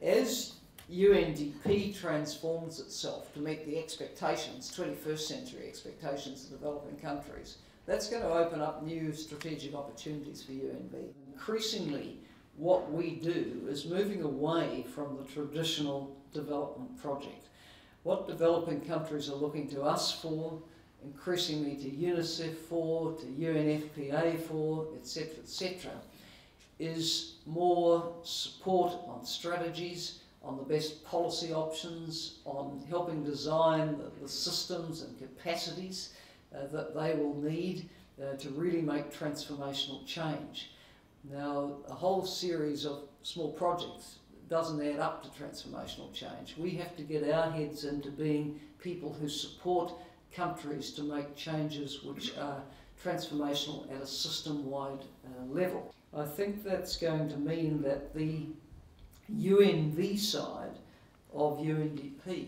as UNDP transforms itself to meet the expectations, 21st century expectations of developing countries, that's going to open up new strategic opportunities for UNV. Increasingly, what we do is moving away from the traditional development project. What developing countries are looking to us for, increasingly to UNICEF for, to UNFPA for, etc., is more support on strategies, on the best policy options, on helping design the systems and capacities that they will need to really make transformational change. Now, a whole series of small projects doesn't add up to transformational change. We have to get our heads into being people who support countries to make changes which are transformational at a system-wide level. I think that's going to mean that the UNV side of UNDP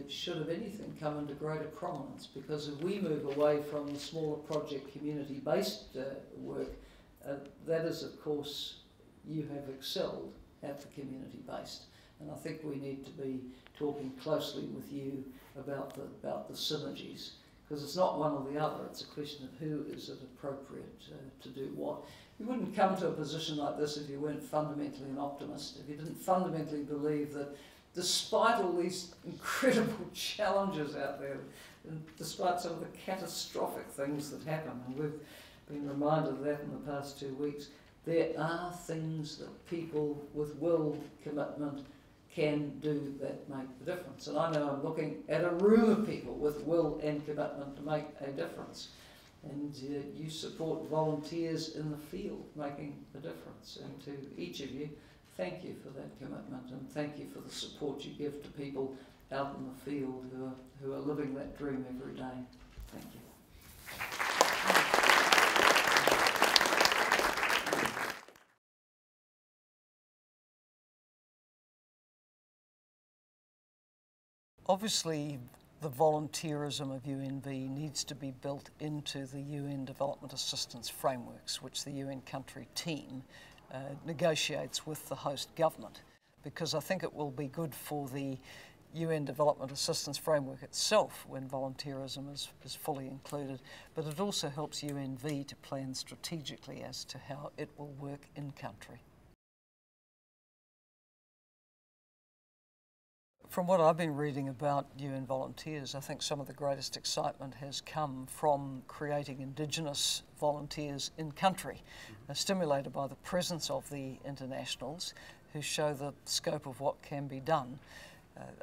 should, if anything, come into greater prominence, because if we move away from the smaller project community-based work, that is, of course, you have excelled at the community-based, and I think we need to be talking closely with you about the synergies, because it's not one or the other, it's a question of who is it appropriate to do what. You wouldn't come to a position like this if you weren't fundamentally an optimist, if you didn't fundamentally believe that despite all these incredible challenges out there, and despite some of the catastrophic things that happen, and we've been reminded of that in the past 2 weeks, there are things that people with will, commitment, can do that make the difference. And I know I'm looking at a room of people with will and commitment to make a difference. And you support volunteers in the field making a difference. And to each of you, thank you for that commitment, and thank you for the support you give to people out in the field who are living that dream every day. Thank you. Obviously, the volunteerism of UNV needs to be built into the UN Development Assistance Frameworks, which the UN country team negotiates with the host government, because I think it will be good for the UN Development Assistance Framework itself when volunteerism is fully included, but it also helps UNV to plan strategically as to how it will work in country. From what I've been reading about UN volunteers, I think some of the greatest excitement has come from creating Indigenous volunteers in country, stimulated by the presence of the internationals who show the scope of what can be done.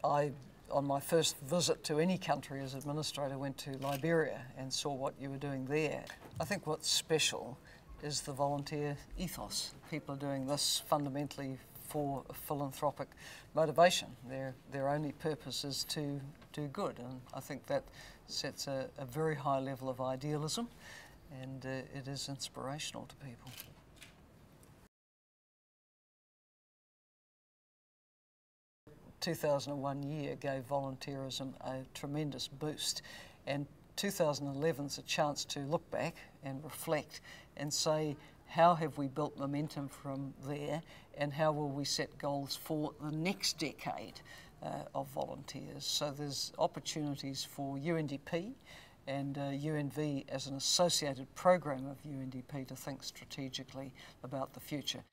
On my first visit to any country as administrator, went to Liberia and saw what you were doing there. I think what's special is the volunteer ethos. People are doing this fundamentally for a philanthropic motivation. Their only purpose is to do good, and I think that sets a very high level of idealism, and it is inspirational to people. The 2001 year gave volunteerism a tremendous boost, and 2011 is a chance to look back and reflect and say, how have we built momentum from there, and how will we set goals for the next decade of volunteers? So there's opportunities for UNDP and UNV as an associated program of UNDP to think strategically about the future.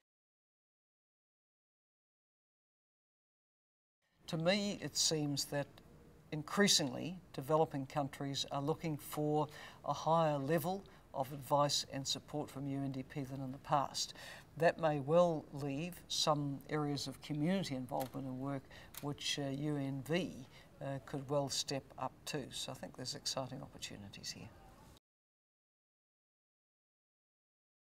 To me, it seems that increasingly developing countries are looking for a higher level of advice and support from UNDP than in the past. That may well leave some areas of community involvement and work which UNV could well step up to. So I think there's exciting opportunities here.